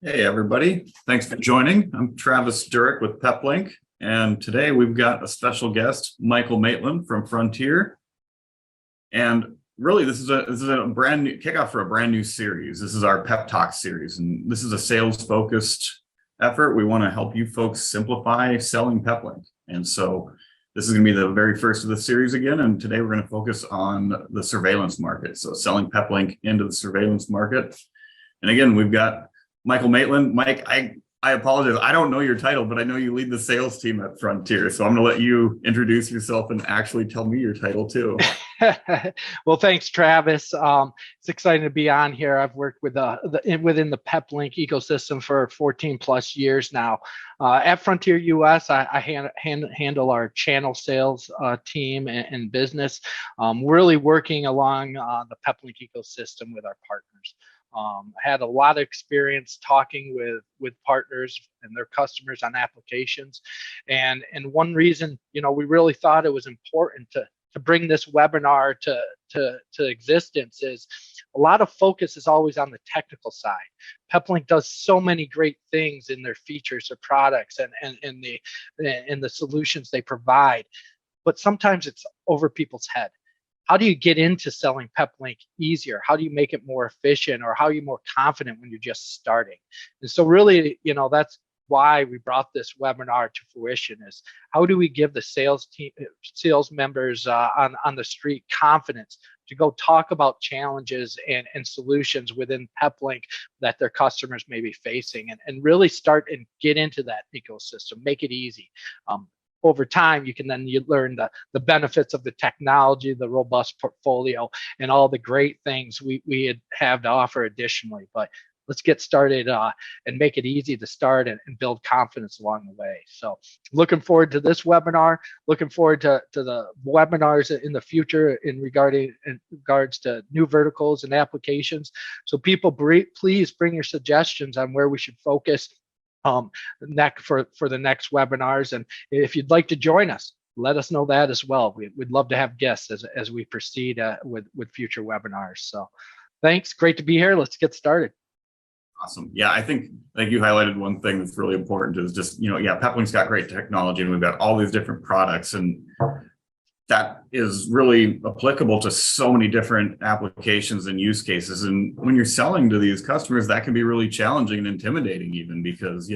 Hey everybody, thanks for joining. I'm Travis Durek with Peplink, and today we've got a special guest, Michael Maitland from Frontier. And really, this is a brand new kickoff for a brand new series. This is our Pep Talk series, and this is a sales-focused effort. We want to help you folks simplify selling Peplink. And so this is going to be the very first of the series again, and today we're going to focus on the surveillance market. So selling Peplink into the surveillance market. And again, we've got Michael Maitland. Mike, I apologize. I don't know your title, but I know you lead the sales team at Frontier. So I'm going to let you introduce yourself and actually tell me your title too. Well, thanks, Travis. It's exciting to be on here. I've worked with within the Peplink ecosystem for 14 plus years now. At FrontierUS, I handle our channel sales team and business, really working along the Peplink ecosystem with our partners. I had a lot of experience talking with partners and their customers on applications, and one reason we really thought it was important to bring this webinar to existence is a lot of focus is always on the technical side. Peplink does so many great things in their features or products and in the solutions they provide, but sometimes it's over people's head. How do you get into selling Peplink easier? How do you make it more efficient, or how are you more confident when you're just starting? And so really, that's why we brought this webinar to fruition, is how do we give the sales members on the street confidence to go talk about challenges and solutions within Peplink that their customers may be facing, and really start and get into that ecosystem, make it easy. Over time, you learn the benefits of the technology, the robust portfolio, and all the great things we have to offer additionally. But let's get started and make it easy to start and build confidence along the way. So looking forward to this webinar, looking forward to the webinars in the future in regards to new verticals and applications. So people, please bring your suggestions on where we should focus for the next webinars. And if you'd like to join us, let us know that as well. We'd love to have guests as we proceed with future webinars. So thanks, great to be here. Let's get started. Awesome. Yeah, I think you highlighted one thing that's really important is just, Peplink's got great technology and we've got all these different products, and that is really applicable to so many different applications and use cases. And when you're selling to these customers, that can be really challenging and intimidating even because,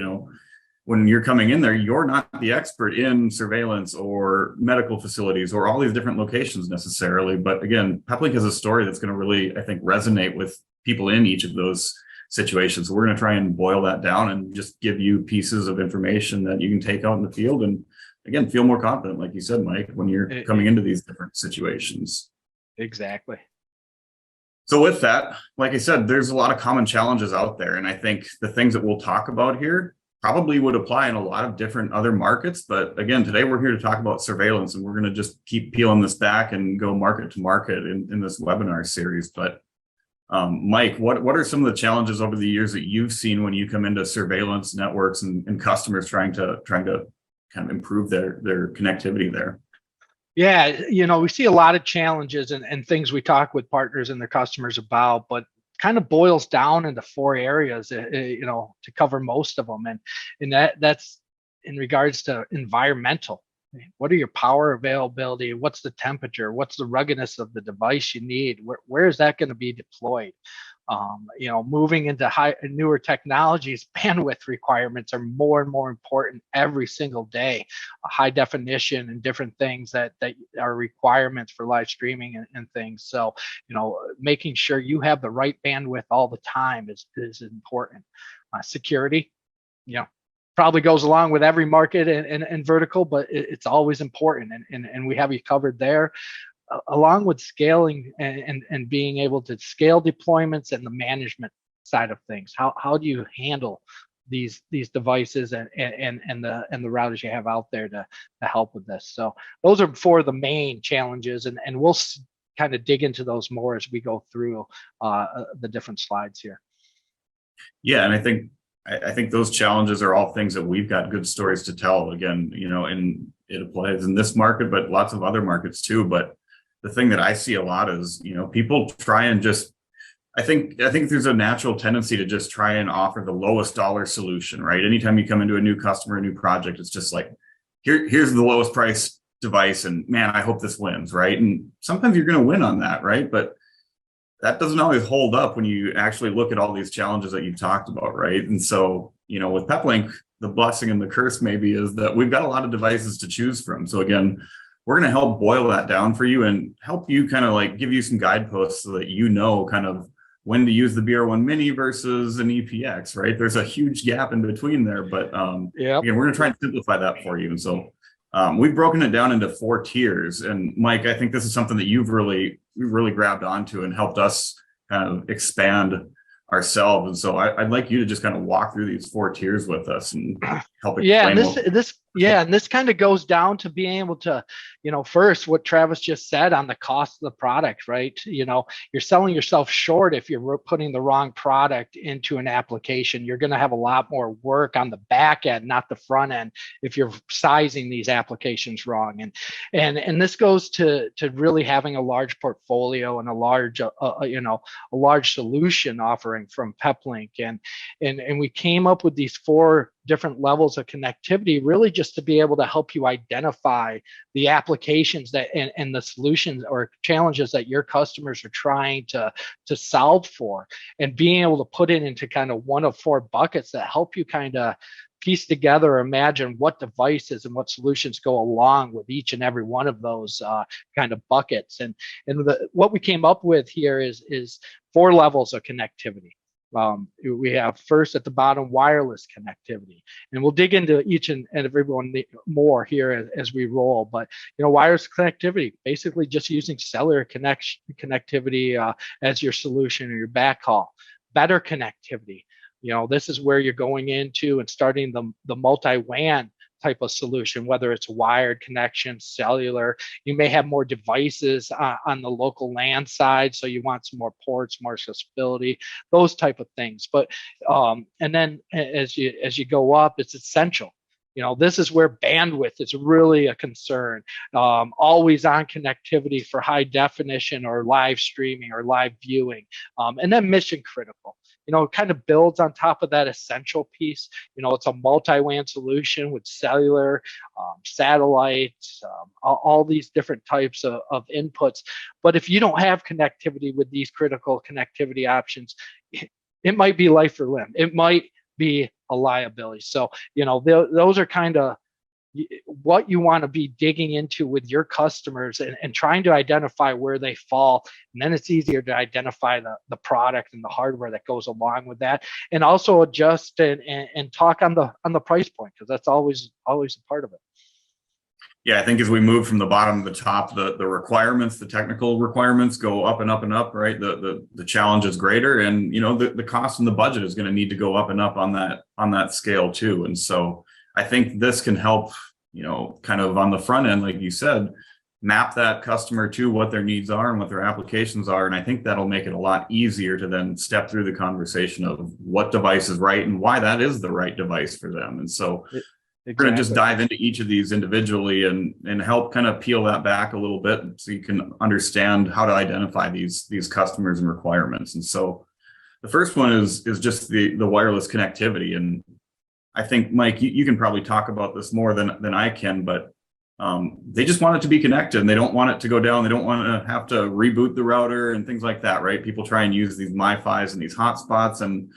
when you're coming in there, you're not the expert in surveillance or medical facilities or all these different locations necessarily. But again, Peplink has a story that's going to really, I think, resonate with people in each of those situations. So we're going to try and boil that down and just give you pieces of information that you can take out in the field and, again, feel more confident, like you said, Mike, when you're coming into these different situations. Exactly. So with that, like I said, there's a lot of common challenges out there. And I think the things that we'll talk about here probably would apply in a lot of different other markets. But again, today we're here to talk about surveillance, and we're going to just keep peeling this back and go market to market in this webinar series. But Mike, what are some of the challenges over the years that you've seen when you come into surveillance networks and customers trying to kind of improve their connectivity there? Yeah, we see a lot of challenges and things we talk with partners and their customers about, but kind of boils down into 4 areas, to cover most of them. And that's in regards to environmental. What are your power availability? What's the temperature? What's the ruggedness of the device you need? Where is that going to be deployed? Moving into newer technologies, bandwidth requirements are more and more important every single day. High definition and different things that are requirements for live streaming and things. So, making sure you have the right bandwidth all the time is important. Security, probably goes along with every market and vertical, but it's always important, and we have you covered there. Along with scaling and being able to scale deployments and the management side of things. How do you handle these devices and the routers you have out there to help with this? So those are 4 of the main challenges, and we'll kind of dig into those more as we go through the different slides here. Yeah, and I think those challenges are all things that we've got good stories to tell. Again, and it applies in this market, but lots of other markets too. But the thing that I see a lot is, people try and just think there's a natural tendency to just try and offer the lowest dollar solution, right? Anytime you come into a new customer, a new project, it's just like, here's the lowest price device, and man, I hope this wins, right? And sometimes you're going to win on that, right? But that doesn't always hold up when you actually look at all these challenges that you've talked about, right? And so, with Peplink, the blessing and the curse maybe is that we've got a lot of devices to choose from. So again, we're going to help boil that down for you and help you kind of like give you some guideposts so that kind of when to use the BR1 Mini versus an EPX, right? There's a huge gap in between there, but again, we're going to try and simplify that for you. And so we've broken it down into 4 tiers. And Mike, I think this is something that you've really grabbed onto and helped us kind of expand ourselves. And so I'd like you to just kind of walk through these 4 tiers with us and help explain. And this kind of goes down to being able to, first what Travis just said on the cost of the product, right? You're selling yourself short if you're putting the wrong product into an application. You're going to have a lot more work on the back end, not the front end, if you're sizing these applications wrong. And this goes to really having a large portfolio and a large solution offering from Peplink. And we came up with these 4 different levels of connectivity, really just to be able to help you identify the applications that and the solutions or challenges that your customers are trying to solve for, and being able to put it into kind of one of 4 buckets that help you kind of piece together or imagine what devices and what solutions go along with each and every one of those kind of buckets. And what we came up with here is 4 levels of connectivity. We have first at the bottom wireless connectivity, and we'll dig into each and every one more here as we roll. But wireless connectivity, basically just using cellular connectivity as your solution or your backhaul. Better connectivity, this is where you're going into and starting the multi-WAN type of solution, whether it's wired connection, cellular. You may have more devices on the local LAN side, so you want some more ports, more accessibility, those type of things. But and then as you go up, it's essential. This is where bandwidth is really a concern. Always on connectivity for high definition or live streaming or live viewing, and then mission critical. It kind of builds on top of that essential piece. It's a multi-WAN solution with cellular, satellites, all these different types of inputs. But if you don't have connectivity with these critical connectivity options, it might be life or limb. It might be a liability. So, those are kind of what you want to be digging into with your customers and trying to identify where they fall. And then it's easier to identify the product and the hardware that goes along with that, and also adjust and talk on the price point, because that's always a part of it. Yeah, I think as we move from the bottom to the top, the requirements, the technical requirements go up and up and up, right? The challenge is greater, and the cost and the budget is going to need to go up and up on that scale too. And so I think this can help, kind of on the front end, like you said, map that customer to what their needs are and what their applications are. And I think that'll make it a lot easier to then step through the conversation of what device is right and why that is the right device for them. And so we're going to just dive into each of these individually and help kind of peel that back a little bit so you can understand how to identify these customers and requirements. And so the first one is just the wireless connectivity. And I think, Mike, you can probably talk about this more than I can, but they just want it to be connected and they don't want it to go down. They don't want to have to reboot the router and things like that, right? People try and use these MiFis and these hotspots, and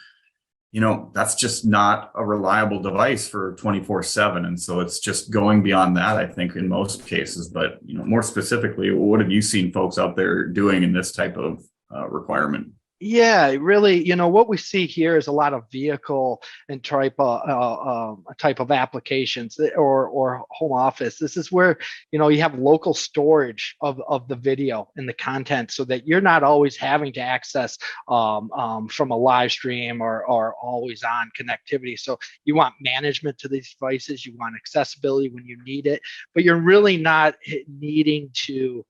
that's just not a reliable device for 24/7. And so it's just going beyond that, I think, in most cases. But more specifically, what have you seen folks out there doing in this type of requirement? Yeah, really, what we see here is a lot of vehicle and type of applications or home office. This is where, you have local storage of the video and the content, so that you're not always having to access from a live stream or always on connectivity. So you want management to these devices, you want accessibility when you need it, but you're really not needing to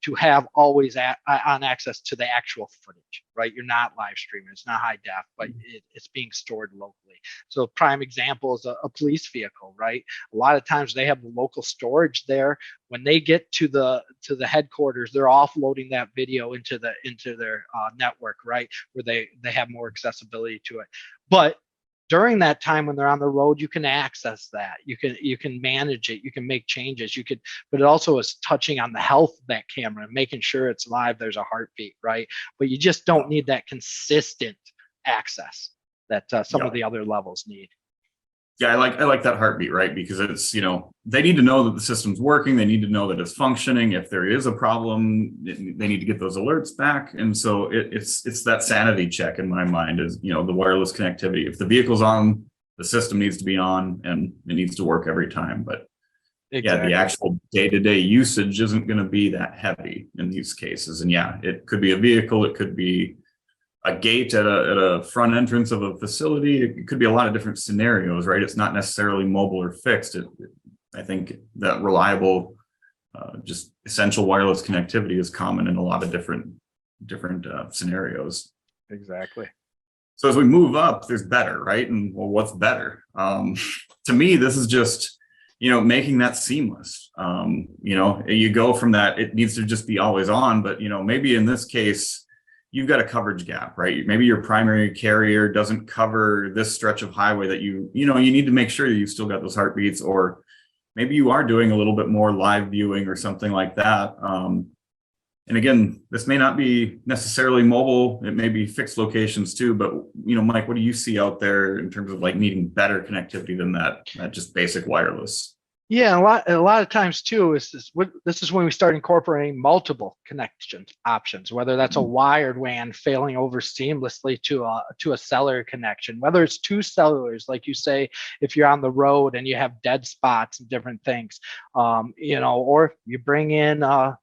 to have always on access to the actual footage, right? You're not live streaming, it's not high def, but it's being stored locally. So prime example is a police vehicle, right? A lot of times they have the local storage there. When they get to the headquarters, they're offloading that video into their network, right? Where they have more accessibility to it. But during that time when they're on the road, you can access that. You can manage it. You can make changes. But it also is touching on the health of that camera and making sure it's live. There's a heartbeat, right? But you just don't need that consistent access that some of the other levels need. Yeah, I like that heartbeat, right? Because it's, they need to know that the system's working. They need to know that it's functioning. If there is a problem, they need to get those alerts back. And so it's that sanity check in my mind is, the wireless connectivity. If the vehicle's on, the system needs to be on and it needs to work every time. But exactly. Yeah, the actual day-to-day usage isn't going to be that heavy in these cases. And yeah, it could be a vehicle. It could be a gate at a front entrance of a facility. It could be a lot of different scenarios, right? It's not necessarily mobile or fixed. I think that reliable, just essential wireless connectivity is common in a lot of different scenarios. Exactly. So as we move up, there's better, right? And well, what's better? To me, this is just, making that seamless. You go from that, it needs to just be always on, but maybe in this case, you've got a coverage gap, right? Maybe your primary carrier doesn't cover this stretch of highway that you need to make sure you've still got those heartbeats, or maybe you are doing a little bit more live viewing or something like that. And again, this may not be necessarily mobile. It may be fixed locations too, but Mike, what do you see out there in terms of like needing better connectivity than that just basic wireless? Yeah, a lot of times too this is when we start incorporating multiple connection options, whether that's a wired WAN failing over seamlessly to a cellular connection, whether it's two cellulars, like you say, if you're on the road and you have dead spots and different things, or you bring in a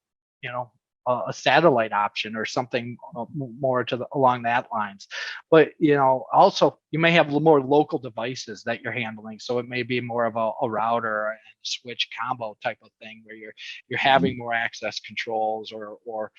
satellite option or something more along that lines. But also you may have more local devices that you're handling, so it may be more of a router and switch combo type of thing where you're having more access controls or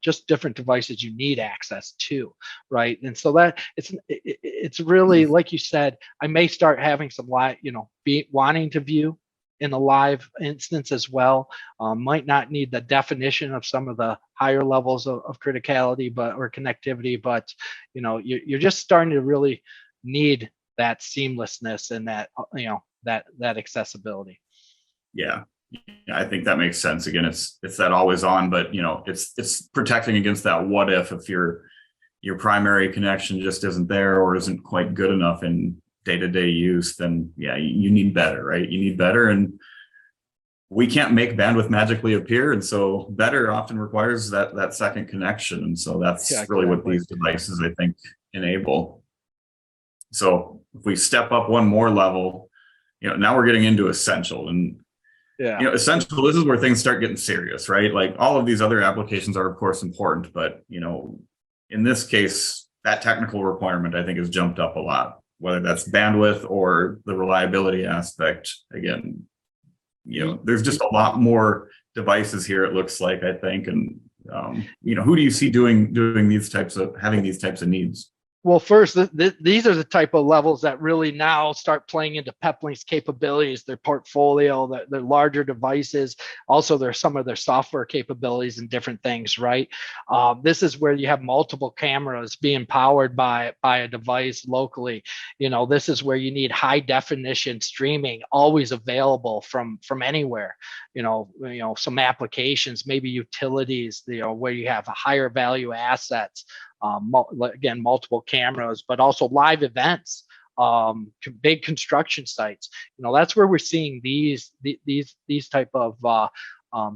just different devices you need access to, right? And so that it's really, like you said, I may start having some wanting to view in a live instance as well. Might not need the definition of some of the higher levels of criticality or connectivity, but you're just starting to really need that seamlessness and that that accessibility. Yeah, I think that makes sense. Again, it's that always on, but it's protecting against that what if your primary connection just isn't there or isn't quite good enough in day-to-day use, then yeah, you need better, right? You need better, and we can't make bandwidth magically appear, and so better often requires that second connection, and so that's really what these devices, I think, enable. So if we step up one more level, now we're getting into essential, and essential, this is where things start getting serious, right? Like all of these other applications are of course important, but in this case, that technical requirement I think has jumped up a lot, whether that's bandwidth or the reliability aspect. Again, there's just a lot more devices here, it looks like, I think. And, who do you see having these types of needs? Well, first, these are the type of levels that really now start playing into Peplink's capabilities, their portfolio, their larger devices. Also, there's some of their software capabilities and different things, right? This is where you have multiple cameras being powered by a device locally. This is where you need high definition streaming always available from anywhere. Some applications, maybe utilities, where you have higher value assets. Again, multiple cameras, but also live events, big construction sites. That's where we're seeing these type of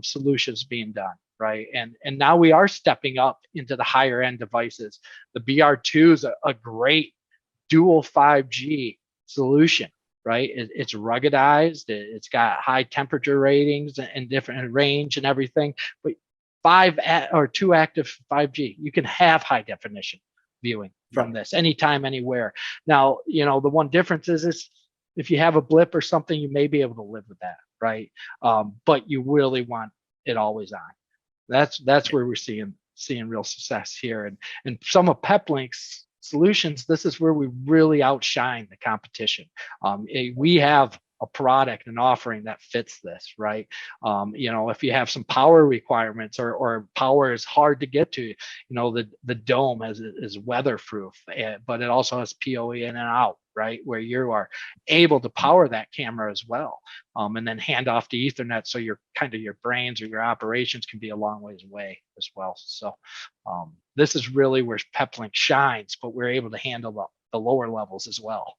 solutions being done, right? And now we are stepping up into the higher end devices. The BR2 is a great dual 5G solution, right? It's ruggedized. It's got high temperature ratings and different range and everything, but 2 active 5G, you can have high definition viewing from this anytime, anywhere. Now, the one difference is if you have a blip or something, you may be able to live with that, right? But you really want it always on. That's where we're seeing real success here. And some of Peplink's solutions, this is where we really outshine the competition. We have a product and offering that fits this, right? If you have some power requirements or power is hard to get to, the dome is weatherproof, but it also has PoE in and out, right? Where you are able to power that camera as well, and then hand off to Ethernet, so your brains or your operations can be a long ways away as well. So this is really where Peplink shines, but we're able to handle the lower levels as well.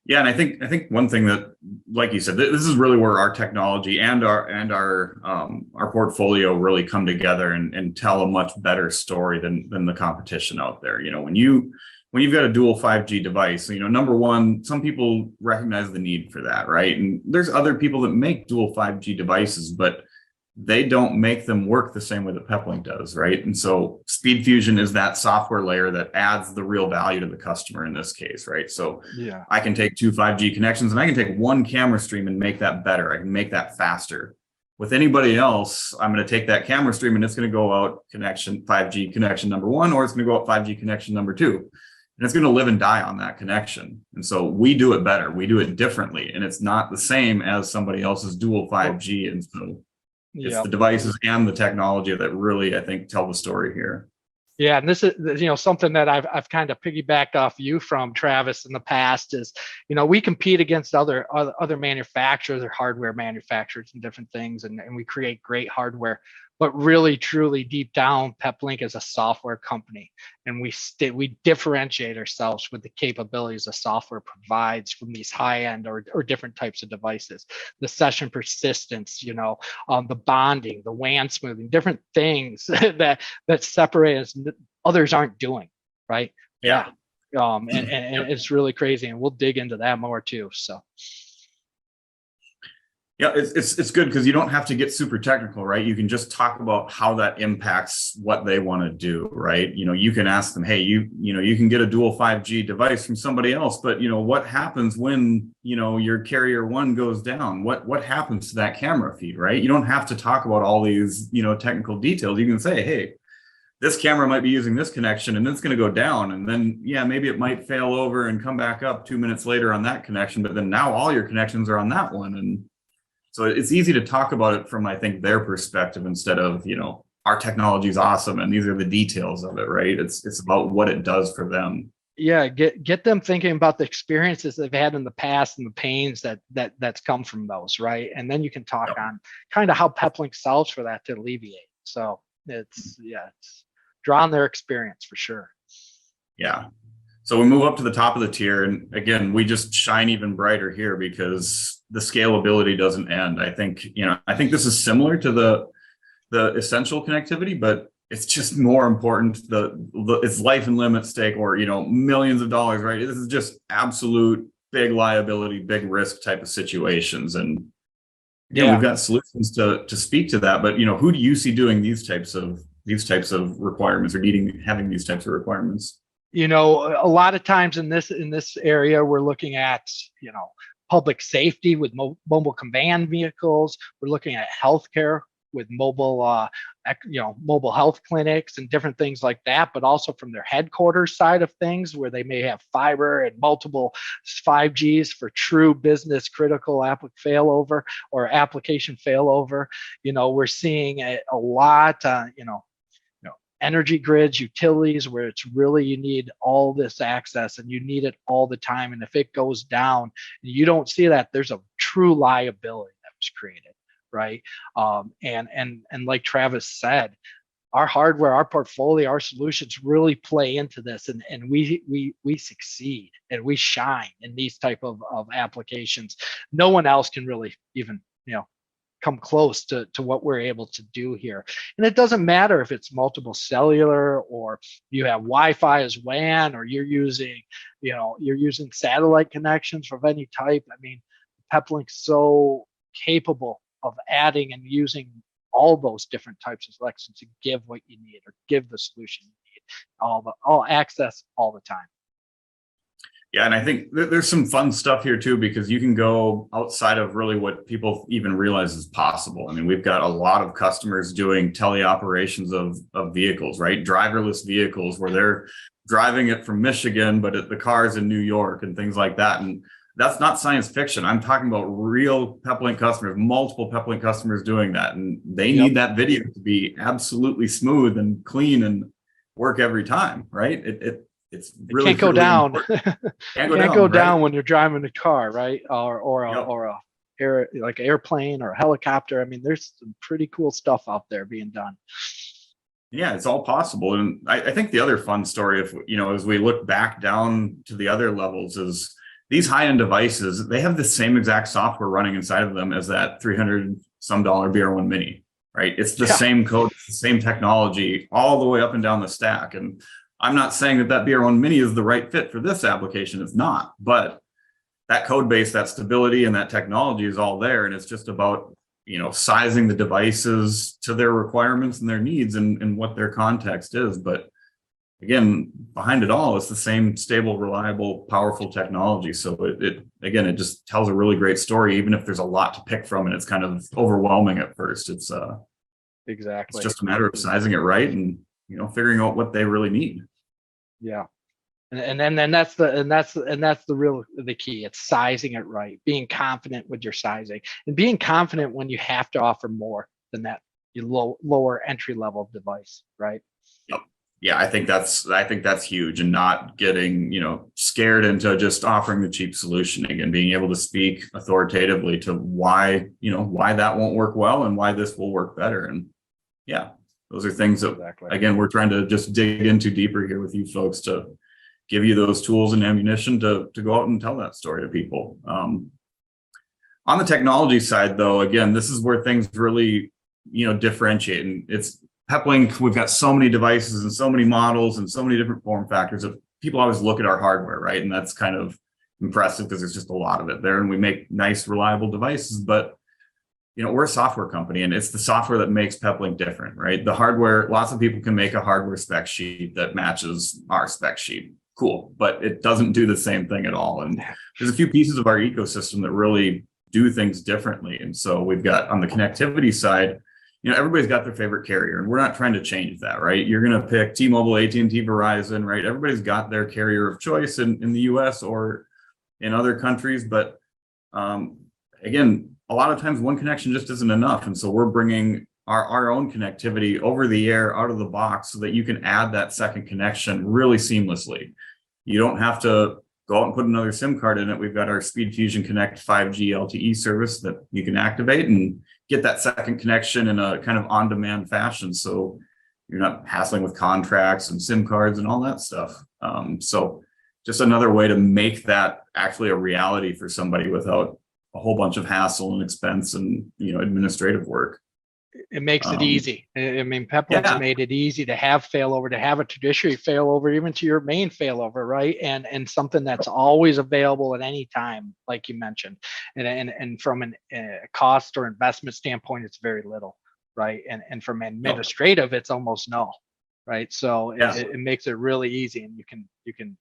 Yeah, and I think one thing that, like you said, this is really where our technology and our portfolio really come together and tell a much better story than the competition out there. When you've got a dual 5G device, number one, some people recognize the need for that, right? And there's other people that make dual 5G devices, but they don't make them work the same way that Peplink does, right? And so SpeedFusion is that software layer that adds the real value to the customer in this case, right? So yeah, I can take 2 5G connections and I can take 1 camera stream and make that better. I can make that faster. With anybody else, I'm going to take that camera stream and it's going to go out 5G connection number 1, or it's going to go out 5G connection number 2. And it's going to live and die on that connection. And so we do it better. We do it differently. And it's not the same as somebody else's dual 5G. And so it's the devices and the technology that really, I think, tell the story here. Yeah, and this is something that I've kind of piggybacked off you from, Travis, in the past is, we compete against other manufacturers or hardware manufacturers and different things, and we create great hardware. But really, truly, deep down, Peplink is a software company, and we differentiate ourselves with the capabilities the software provides from these high-end or different types of devices. The session persistence, the bonding, the WAN smoothing, different things that separate us, others aren't doing, right? Yeah. And it's really crazy, and we'll dig into that more too. So. Yeah, it's good because you don't have to get super technical, right? You can just talk about how that impacts what they want to do, right? You can ask them, hey, you can get a dual 5G device from somebody else, but what happens when your carrier 1 goes down? What happens to that camera feed, right? You don't have to talk about all these technical details. You can say, hey, this camera might be using this connection and it's going to go down, and then maybe it might fail over and come back up 2 minutes later on that connection, but then now all your connections are on that one. And so it's easy to talk about it from, I think, their perspective instead of, our technology is awesome and these are the details of it, right? It's about what it does for them. Yeah, get them thinking about the experiences they've had in the past and the pains that's come from those, right? And then you can talk on kind of how Peplink solves for that to alleviate. So it's draw on their experience for sure. Yeah. So we move up to the top of the tier, and again, we just shine even brighter here because the scalability doesn't end. I think this is similar to the essential connectivity, but it's just more important. It's life and limb at stake, or millions of dollars, right? This is just absolute big liability, big risk type of situations, and we've got solutions to speak to that. But who do you see doing these types of requirements or having these types of requirements? A lot of times in this area, we're looking at, public safety with mobile command vehicles. We're looking at healthcare with mobile health clinics and different things like that, but also from their headquarters side of things, where they may have fiber and multiple 5Gs for true business critical failover or application failover. We're seeing a lot, energy grids, utilities, where it's really, you need all this access and you need it all the time. And if it goes down and you don't see that, there's a true liability that was created, right? And like Travis said, our hardware, our portfolio, our solutions really play into this, and we succeed and we shine in these type of applications. No one else can really even come close to what we're able to do here. And it doesn't matter if it's multiple cellular, or you have Wi-Fi as WAN, or you're using satellite connections of any type. I mean, Peplink's so capable of adding and using all those different types of selections to give what you need, or give the solution you need, all access all the time. Yeah, and I think there's some fun stuff here too, because you can go outside of really what people even realize is possible. I mean, we've got a lot of customers doing teleoperations of vehicles, right? Driverless vehicles where they're driving it from Michigan, but the car's in New York and things like that. And that's not science fiction. I'm talking about real Peplink customers, multiple Peplink customers doing that. And they need that video to be absolutely smooth and clean and work every time, right? It's really can't go down. Can't go down right? when you're driving a car, right? Or a airplane or a helicopter. I mean, there's some pretty cool stuff out there being done. Yeah, it's all possible. And I think the other fun story, if as we look back down to the other levels, is these high-end devices, they have the same exact software running inside of them as that $300 some BR1 Mini, right? It's the same code, it's the same technology all the way up and down the stack. And I'm not saying that BR1 Mini is the right fit for this application. It's not, but that code base, that stability, and that technology is all there. And it's just about, sizing the devices to their requirements and their needs and what their context is. But again, behind it all, it's the same stable, reliable, powerful technology. So it just tells a really great story, even if there's a lot to pick from and it's kind of overwhelming at first. It's exactly. It's just a matter of sizing it right and figuring out what they really need. Yeah. And that's the key. It's sizing it right, being confident with your sizing, and being confident when you have to offer more than that lower entry level device, right? Yep. Yeah, I think that's huge, and not getting scared into just offering the cheap solution. Again, being able to speak authoritatively to why that won't work well and why this will work better. And yeah, those are things that again, we're trying to just dig into deeper here with you folks to give you those tools and ammunition to go out and tell that story to people. On the technology side, though, again, this is where things really differentiate. And it's Peplink. We've got so many devices and so many models and so many different form factors that people always look at our hardware, right? And that's kind of impressive because there's just a lot of it there, and we make nice, reliable devices. But we're a software company, and it's the software that makes Peplink different, right? The hardware, lots of people can make a hardware spec sheet that matches our spec sheet. Cool, but it doesn't do the same thing at all. And there's a few pieces of our ecosystem that really do things differently. And so we've got, on the connectivity side, everybody's got their favorite carrier, and we're not trying to change that, right? You're going to pick T-Mobile, AT&T, Verizon, right? Everybody's got their carrier of choice in the US or in other countries. But again, a lot of times one connection just isn't enough. And so we're bringing our own connectivity over the air, out of the box, so that you can add that second connection really seamlessly. You don't have to go out and put another SIM card in it. We've got our SpeedFusion Connect 5G LTE service that you can activate and get that second connection in a kind of on-demand fashion. So you're not hassling with contracts and SIM cards and all that stuff. So just another way to make that actually a reality for somebody without a whole bunch of hassle and expense and administrative work. It makes it easy. I mean, Peplink's made it easy to have failover, to have a tertiary failover, even to your main failover, right? And something that's always available at any time, like you mentioned. And from a cost or investment standpoint, it's very little, right? And from administrative, it's almost no, right? So it makes it really easy, and you can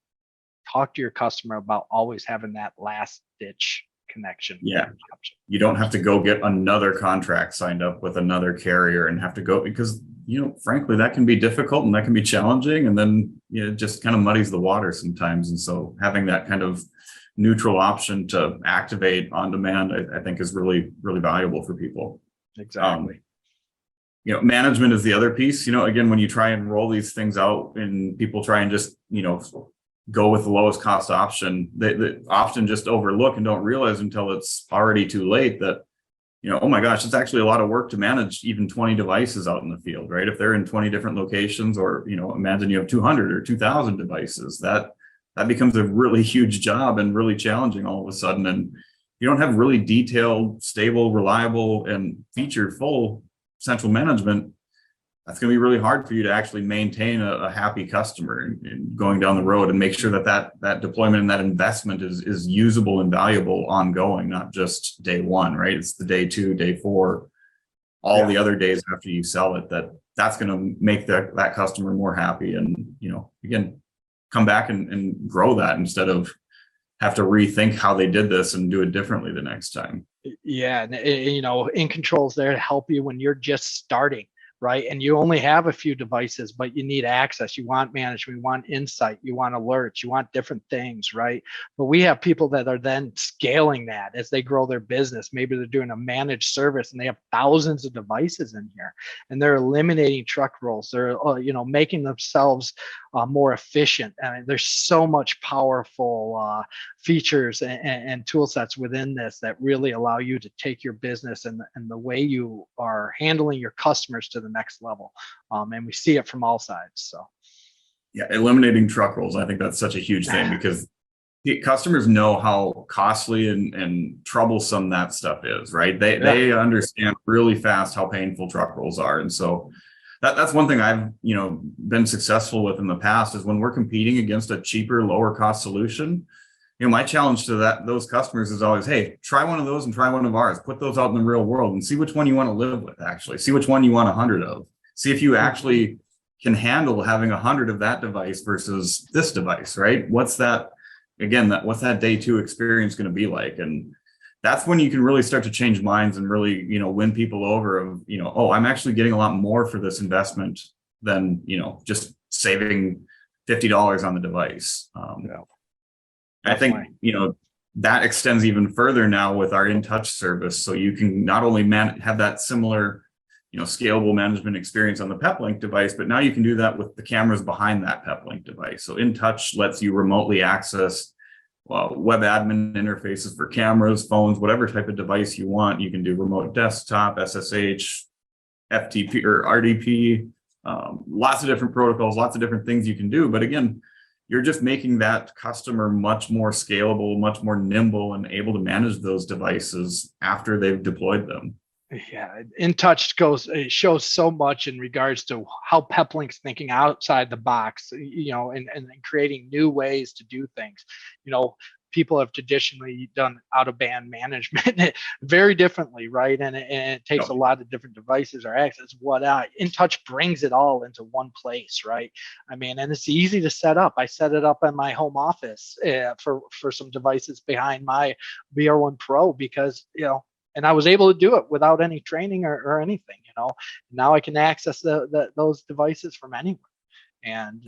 talk to your customer about always having that last ditch connection. Yeah, you don't have to go get another contract signed up with another carrier and have to go, because frankly, that can be difficult and that can be challenging, and then it just kind of muddies the water sometimes. And so having that kind of neutral option to activate on demand, I think is really, really valuable for people. Exactly. Management is the other piece. Again, when you try and roll these things out and people try and just go with the lowest cost option, they often just overlook and don't realize until it's already too late that, oh my gosh, it's actually a lot of work to manage even 20 devices out in the field, right? If they're in 20 different locations, or, imagine you have 200 or 2,000 devices, that becomes a really huge job and really challenging all of a sudden. And you don't have really detailed, stable, reliable, and feature-full central management. That's going to be really hard for you to actually maintain a happy customer and going down the road, and make sure that deployment and that investment is usable and valuable ongoing, not just day one, right? It's the day 2, day 4, all the other days after you sell it, that's going to make that customer more happy, and again, come back and grow that, instead of have to rethink how they did this and do it differently the next time. Yeah, and In Control's there to help you when you're just starting, right? And you only have a few devices, but you need access. You want management, you want insight, you want alerts, you want different things, right? But we have people that are then scaling that as they grow their business. Maybe they're doing a managed service and they have thousands of devices in here, and they're eliminating truck rolls. They're making themselves more efficient. I mean, there's so much powerful features and tool sets within this that really allow you to take your business and the way you are handling your customers to the next level. And we see it from all sides. So yeah, eliminating truck rolls, I think that's such a huge thing, because customers know how costly and troublesome that stuff is, right? They understand really fast how painful truck rolls are. And so that's one thing I've been successful with in the past, is when we're competing against a cheaper, lower cost solution. My challenge to those customers is always, hey, try one of those and try one of ours. Put those out in the real world and see which one you want to live with. Actually, see which one you want 100 of. See if you actually can handle having 100 of that device versus this device, right? What's that day two experience going to be like? And that's when you can really start to change minds and really, win people over of, oh, I'm actually getting a lot more for this investment than, just saving $50 on the device. I think, that extends even further now with our InTouch service. So you can not only have that similar, scalable management experience on the Peplink device, but now you can do that with the cameras behind that Peplink device. So InTouch lets you remotely access web admin interfaces for cameras, phones, whatever type of device you want. You can do remote desktop, SSH, FTP or RDP, lots of different protocols, lots of different things you can do. But again, you're just making that customer much more scalable, much more nimble, and able to manage those devices after they've deployed them. Yeah, InTouch it shows so much in regards to how Peplink's thinking outside the box, and creating new ways to do things. People have traditionally done out of band management very differently, right? And it takes a lot of different devices or access. InTouch brings it all into one place, right? I mean, and it's easy to set up. I set it up in my home office for some devices behind my VR1 Pro because, and I was able to do it without any training or anything, Now I can access those devices from anywhere. And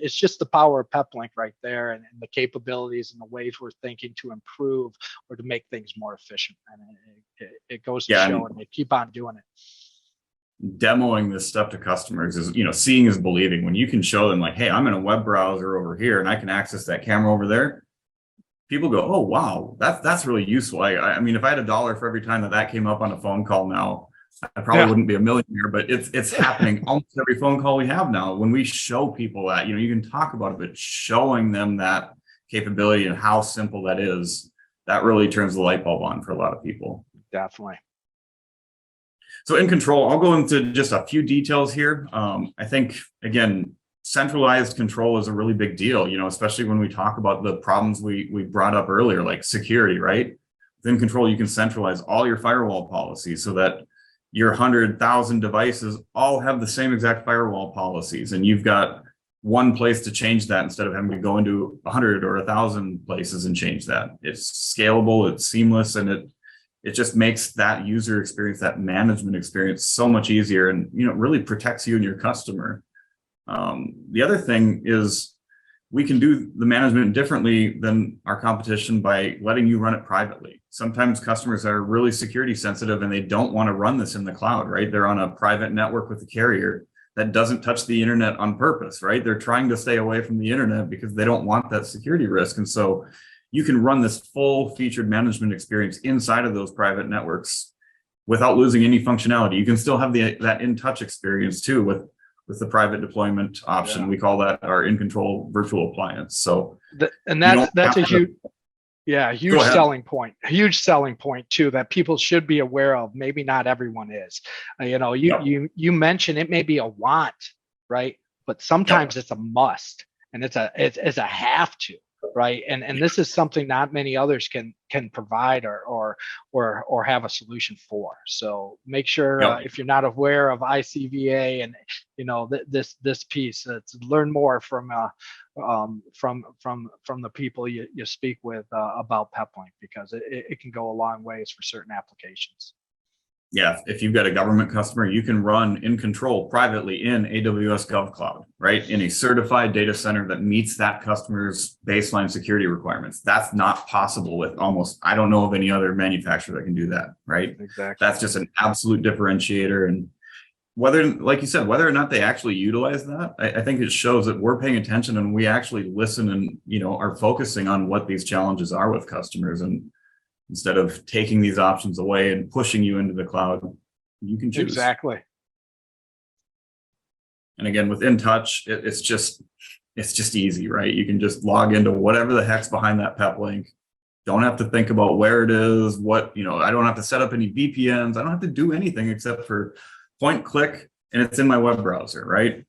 it's just the power of Peplink right there, and the capabilities and the ways we're thinking to improve or to make things more efficient. And it goes to show, and they keep on doing it. Demoing this stuff to customers is, seeing is believing. When you can show them like, hey, I'm in a web browser over here and I can access that camera over there. People go, oh, wow, that's really useful. I mean, if I had $1 for every time that came up on a phone call now, I probably wouldn't be a millionaire, but it's happening almost every phone call we have now. When we show people that, you can talk about it, but showing them that capability and how simple that is, that really turns the light bulb on for a lot of people. Definitely. So in Control, I'll go into just a few details here. I think, again, centralized control is a really big deal, especially when we talk about the problems we brought up earlier, like security, right? Within Control, you can centralize all your firewall policies so that your 100,000 devices all have the same exact firewall policies, and you've got one place to change that instead of having to go into 100 or 1,000 places and change that. It's scalable, it's seamless, and it just makes that user experience, that management experience, so much easier, and really protects you and your customer. The other thing is we can do the management differently than our competition by letting you run it privately. Sometimes customers are really security sensitive and they don't want to run this in the cloud, right? They're on a private network with a carrier that doesn't touch the internet on purpose, right? They're trying to stay away from the internet because they don't want that security risk. And so you can run this full featured management experience inside of those private networks without losing any functionality. You can still have that InTouch experience too with the private deployment option. Yeah. We call that our In Control virtual appliance. So that's a huge selling point. A huge selling point too that people should be aware of. Maybe not everyone is. You mentioned it may be a want, right? But sometimes it's a must, and it's a have to. Right. And this is something not many others can provide or have a solution for. So make sure if you're not aware of ICVA and this piece, to learn more from from the people you speak with about Peplink, because it can go a long ways for certain applications. Yeah, if you've got a government customer, you can run in control privately in AWS GovCloud, right? In a certified data center that meets that customer's baseline security requirements. That's not possible with I don't know of any other manufacturer that can do that, right? Exactly. That's just an absolute differentiator. And whether, like you said, whether or not they actually utilize that, I think it shows that we're paying attention and we actually listen and, are focusing on what these challenges are with customers. And instead of taking these options away and pushing you into the cloud, you can choose. Exactly. And again, with InTouch, it's just easy, right? You can just log into whatever the heck's behind that Peplink. Don't have to think about where it is, I don't have to set up any VPNs. I don't have to do anything except for point, click, and it's in my web browser, right?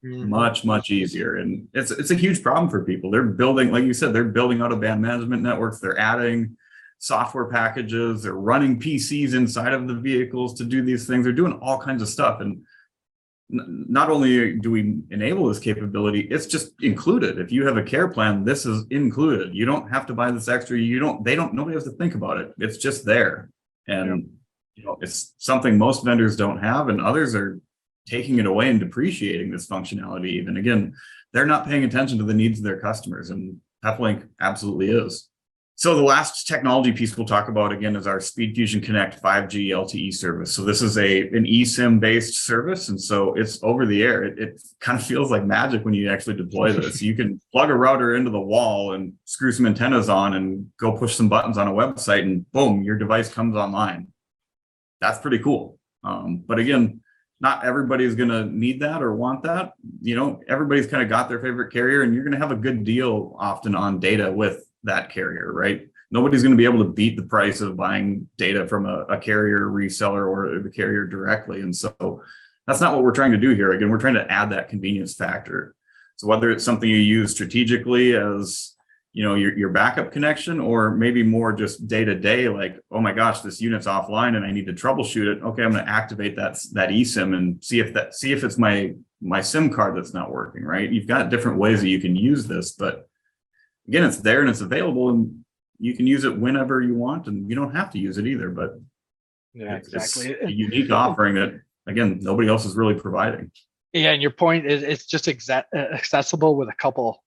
Much, much easier. And it's a huge problem for people. They're building, like you said, they're building out of band management networks. They're adding software packages. They're running PCs inside of the vehicles to do these things. They're doing all kinds of stuff. And not only do we enable this capability, it's just included. If you have a care plan, this is included. You don't have to buy this extra. Nobody has to think about it. It's just there. And it's something most vendors don't have, and others are taking it away and depreciating this functionality. Even again, they're not paying attention to the needs of their customers, and Peplink absolutely is. So the last technology piece we'll talk about again is our SpeedFusion Connect 5G LTE service. So this is an eSIM based service, and so it's over the air. It kind of feels like magic when you actually deploy this. You can plug a router into the wall and screw some antennas on and go push some buttons on a website, and boom, your device comes online. That's pretty cool. But again, not everybody's going to need that or want that. Everybody's kind of got their favorite carrier, and you're going to have a good deal often on data with that carrier, right? Nobody's going to be able to beat the price of buying data from a carrier reseller or the carrier directly. And so that's not what we're trying to do here. Again, we're trying to add that convenience factor. So whether it's something you use strategically as your backup connection, or maybe more just day to day, like, oh my gosh, this unit's offline and I need to troubleshoot it. Okay, I'm going to activate that eSIM and see if it's my SIM card that's not working, right? You've got different ways that you can use this, but again, it's there and it's available, and you can use it whenever you want, and you don't have to use it either. But yeah, exactly. It's a unique offering that, again, nobody else is really providing. Yeah, and your point is it's just accessible with a couple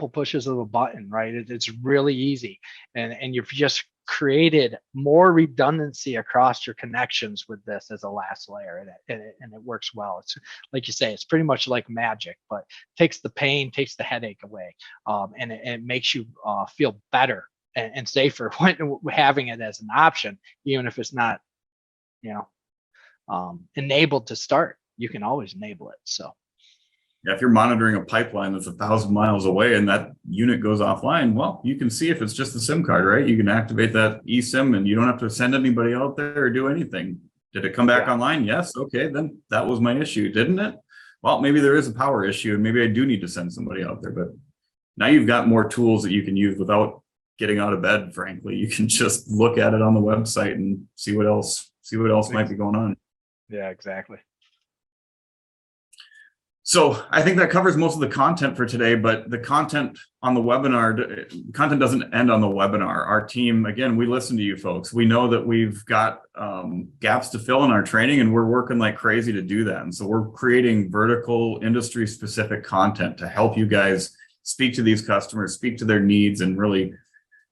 pushes of a button, right? It's really easy, and you've just created more redundancy across your connections with this as a last layer, and it works well. It's like you say, it's pretty much like magic, but takes the pain, takes the headache away, and it makes you feel better and safer when having it as an option, even if it's not, enabled to start. You can always enable it. So. Yeah, if you're monitoring a pipeline that's 1,000 miles away and that unit goes offline, well, you can see if it's just the SIM card, right? You can activate that eSIM and you don't have to send anybody out there or do anything. Did it come back online? Yes. Okay, then that was my issue, didn't it? Well, maybe there is a power issue and maybe I do need to send somebody out there, but now you've got more tools that you can use without getting out of bed, frankly. You can just look at it on the website and see what else might be going on. Yeah, exactly. So I think that covers most of the content for today, but the content on the webinar, content doesn't end on the webinar. Our team, again, we listen to you folks. We know that we've got gaps to fill in our training, and we're working like crazy to do that. And so we're creating vertical industry specific content to help you guys speak to these customers, speak to their needs, and really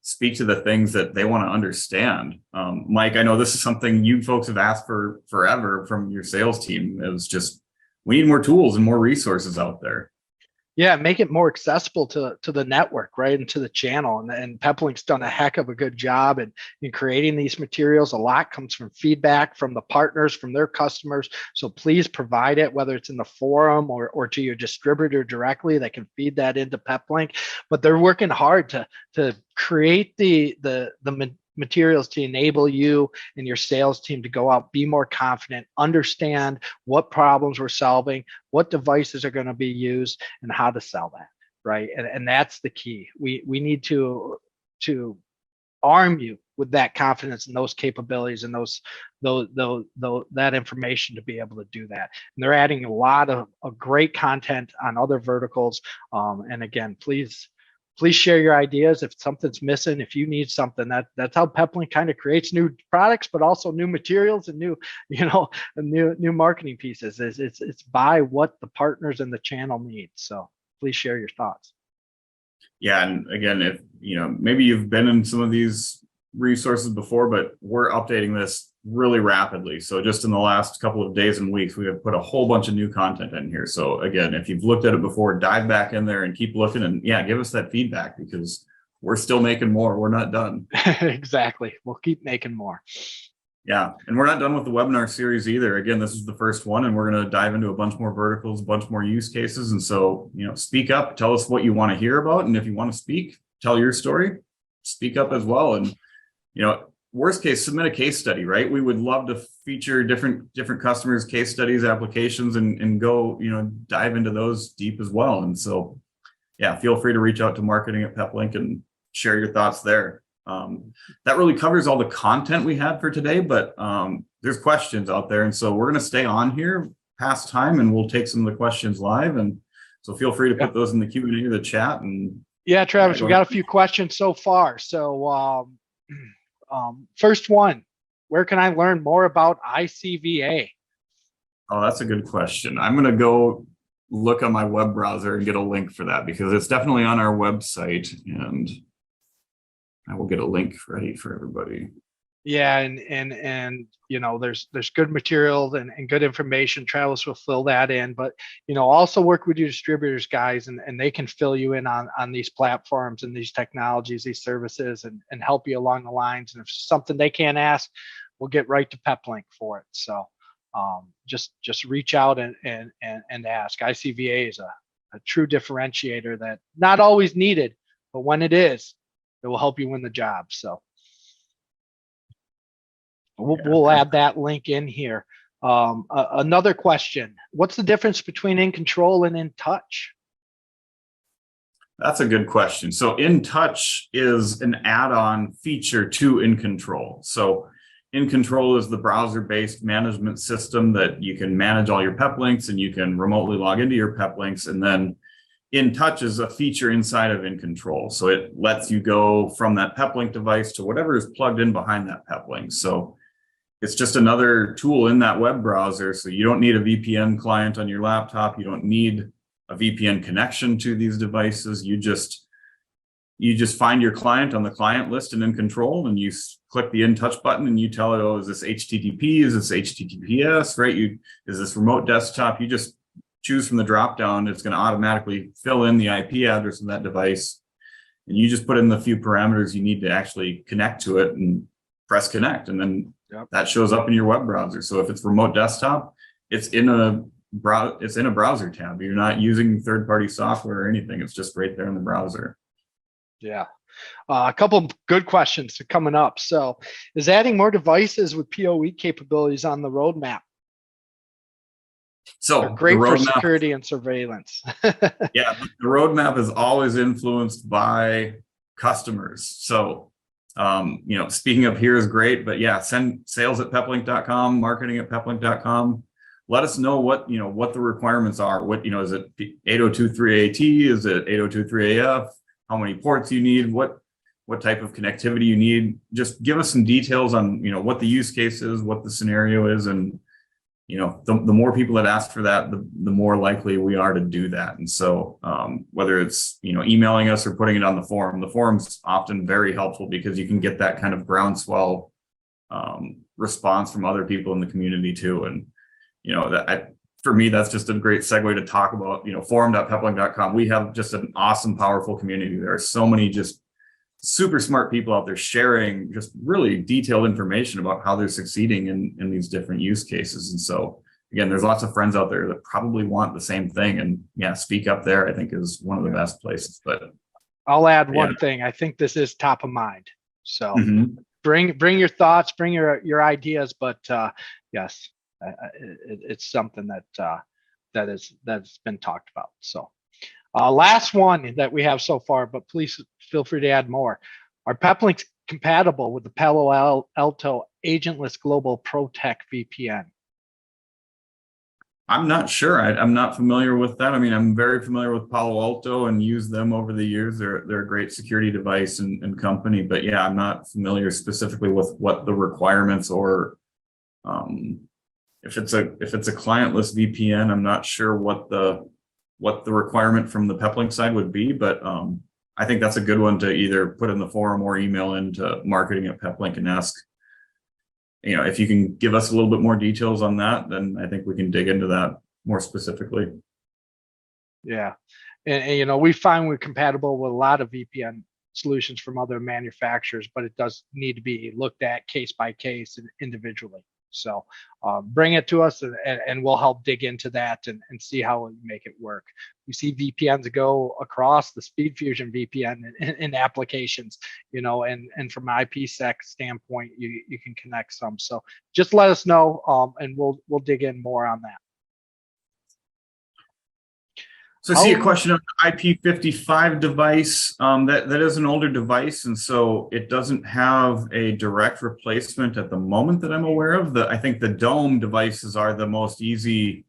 speak to the things that they want to understand. Mike, I know this is something you folks have asked for forever from your sales team. It was just, we need more tools and more resources out there. Yeah, make it more accessible to the network, right, and to the channel. And Peplink's done a heck of a good job in creating these materials. A lot comes from feedback from the partners, from their customers. So please provide it, whether it's in the forum or to your distributor directly that can feed that into Peplink. But they're working hard to create the materials to enable you and your sales team to go out, be more confident, understand what problems we're solving, what devices are going to be used, and how to sell that, right? And that's the key. We need to arm you with that confidence and those capabilities and that information to be able to do that. And they're adding a lot of great content on other verticals. And again, please share your ideas. If something's missing, if you need something, that's how Peplink kind of creates new products, but also new materials and new marketing pieces. It's by what the partners in the channel need. So please share your thoughts. Yeah, and again, if maybe you've been in some of these resources before, but we're updating this really rapidly. So just in the last couple of days and weeks, we have put a whole bunch of new content in here. So again, if you've looked at it before, dive back in there and keep looking, and give us that feedback, because we're still making more. We're not done. Exactly. We'll keep making more. Yeah. And we're not done with the webinar series either. Again, this is the first one, and we're going to dive into a bunch more verticals, a bunch more use cases. And so, speak up, tell us what you want to hear about. And if you want to speak, tell your story, speak up as well. And, worst case, submit a case study, right? We would love to feature different customers, case studies, applications, and go, dive into those deep as well. And so, feel free to reach out to marketing at Peplink and share your thoughts there. That really covers all the content we had for today, but there's questions out there. And so we're going to stay on here past time, and we'll take some of the questions live. And so feel free to put those in the Q&A or the chat. And Travis, we got a few questions so far. So first one, where can I learn more about ICVA? Oh, that's a good question. I'm going to go look on my web browser and get a link for that, because it's definitely on our website, and I will get a link ready for everybody. Yeah, and there's good materials and good information. Travis will fill that in, but also work with your distributors, guys, and they can fill you in on these platforms and these technologies, these services, and help you along the lines. And if something they can't ask, we'll get right to Peplink for it. So just reach out and ask. ICVA is a true differentiator that not always needed, but when it is, it will help you win the job. So we'll add that link in here. Another question: what's the difference between In Control and In Touch? That's a good question. So In Touch is an add-on feature to In Control. So In Control is the browser-based management system that you can manage all your Peplinks, and you can remotely log into your Peplinks. And then In Touch is a feature inside of In Control. So it lets you go from that Peplink device to whatever is plugged in behind that Peplink. So it's just another tool in that web browser. So you don't need a VPN client on your laptop. You don't need a VPN connection to these devices. You just find your client on the client list and In Control, and you click the In Touch button, and you tell it, oh, is this HTTP? Is this HTTPS? Right? Is this remote desktop? You just choose from the drop down. It's going to automatically fill in the IP address of that device, and you just put in the few parameters you need to actually connect to it, and press connect, and then that shows up in your web browser. So if it's remote desktop, it's in a browser tab. You're not using third-party software or anything. It's just right there in the browser. Yeah. A couple of good questions coming up. So is adding more devices with PoE capabilities on the roadmap? So they're great for security and surveillance. Yeah, the roadmap is always influenced by customers. So speaking up here is great, but send sales@peplink.com, marketing@peplink.com. Let us know what the requirements are. What, is it 8023AT? Is it 8023AF? How many ports you need? What type of connectivity you need? Just give us some details on, what the use case is, what the scenario is. And, the more people that ask for that, the more likely we are to do that. And so whether it's, emailing us or putting it on the forum's often very helpful, because you can get that kind of groundswell response from other people in the community too. And, for me, that's just a great segue to talk about, forum.peplink.com. We have just an awesome, powerful community. There are so many just super smart people out there sharing just really detailed information about how they're succeeding in these different use cases. And so, again, there's lots of friends out there that probably want the same thing. And speak up there, I think, is one of the best places. But I'll add one thing. I think this is top of mind. So bring your thoughts, bring your ideas. But yes, it's something that's been talked about. So last one that we have so far, but please feel free to add more. Are Peplinks compatible with the Palo Alto agentless global ProTech VPN? I'm not sure. I'm not familiar with that. I mean, I'm very familiar with Palo Alto and used them over the years. They're a great security device and company, but yeah, I'm not familiar specifically with what the requirements or if it's a clientless VPN, I'm not sure what the requirement from the Peplink side would be, but I think that's a good one to either put in the forum or email into marketing at Peplink and ask, if you can give us a little bit more details on that, then I think we can dig into that more specifically. Yeah. And we find we're compatible with a lot of VPN solutions from other manufacturers, but it does need to be looked at case by case and individually. So bring it to us and we'll help dig into that and see how we make it work. We see VPNs go across the SpeedFusion VPN in applications, and from an IPsec standpoint, you can connect some. So just let us know and we'll dig in more on that. So I see a question on the IP55 device. That is an older device, and so it doesn't have a direct replacement at the moment that I'm aware of. I think the Dome devices are the most easy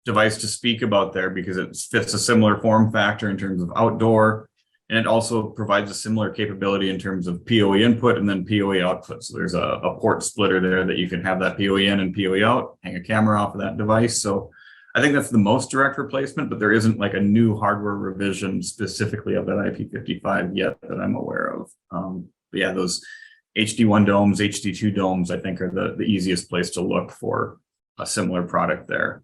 device to speak about there because it fits a similar form factor in terms of outdoor, and it also provides a similar capability in terms of PoE input and then PoE output. So there's a port splitter there that you can have that PoE in and PoE out, hang a camera off of that device. So I think that's the most direct replacement, but there isn't like a new hardware revision specifically of that IP55 yet that I'm aware of. But yeah, those HD1 domes, HD2 domes, I think are the easiest place to look for a similar product there.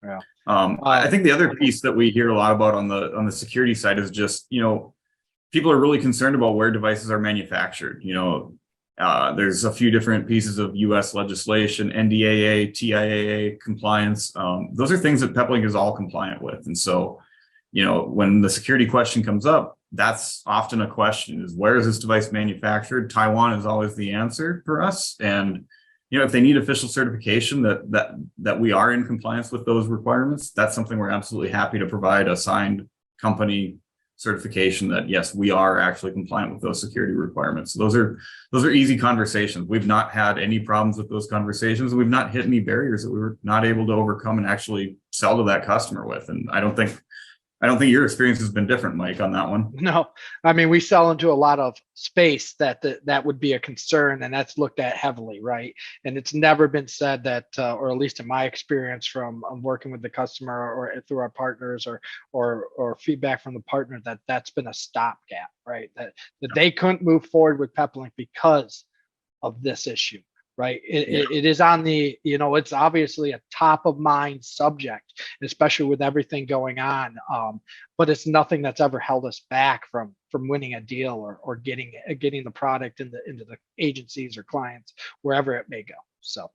Yeah. I think the other piece that we hear a lot about on the security side is just, people are really concerned about where devices are manufactured. There's a few different pieces of US legislation, NDAA, TIAA compliance. Those are things that Peplink is all compliant with. And so, when the security question comes up, that's often a question is where is this device manufactured? Taiwan is always the answer for us. And, if they need official certification that we are in compliance with those requirements, that's something we're absolutely happy to provide a signed company certification that yes, we are actually compliant with those security requirements. So those are easy conversations. We've not had any problems with those conversations. We've not hit any barriers that we were not able to overcome and actually sell to that customer with. And I don't think your experience has been different, Mike, on that one. No, I mean, we sell into a lot of space that would be a concern, and that's looked at heavily, right? And it's never been said that, or at least in my experience from working with the customer or through our partners or feedback from the partner, that's been a stopgap, right? That they couldn't move forward with Peplink because of this issue. Right. It is on the, it's obviously a top of mind subject, especially with everything going on. But it's nothing that's ever held us back from winning a deal or getting the product into the agencies or clients, wherever it may go. So,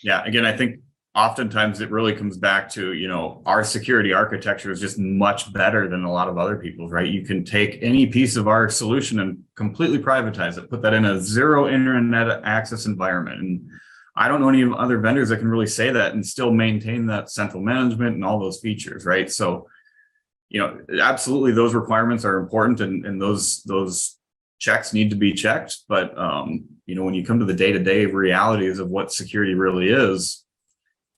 yeah, again, I think oftentimes it really comes back to, our security architecture is just much better than a lot of other people's, right? You can take any piece of our solution and completely privatize it, put that in a zero internet access environment. And I don't know any other vendors that can really say that and still maintain that central management and all those features, right? So, absolutely those requirements are important and those checks need to be checked. But, when you come to the day-to-day realities of what security really is,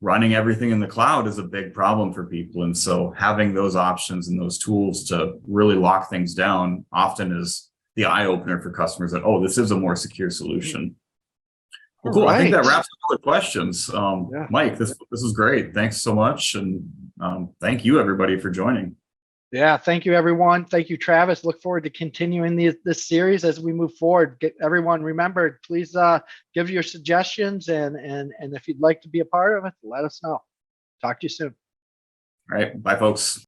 running everything in the cloud is a big problem for people. And so having those options and those tools to really lock things down often is the eye opener for customers that, oh, this is a more secure solution. Well, cool. Right. I think that wraps up all the questions. Yeah. Mike, this is great. Thanks so much. And thank you everybody for joining. Yeah, thank you, everyone. Thank you, Travis. Look forward to continuing this series as we move forward. Everyone, remember, please give your suggestions, and if you'd like to be a part of it, let us know. Talk to you soon. All right. Bye, folks.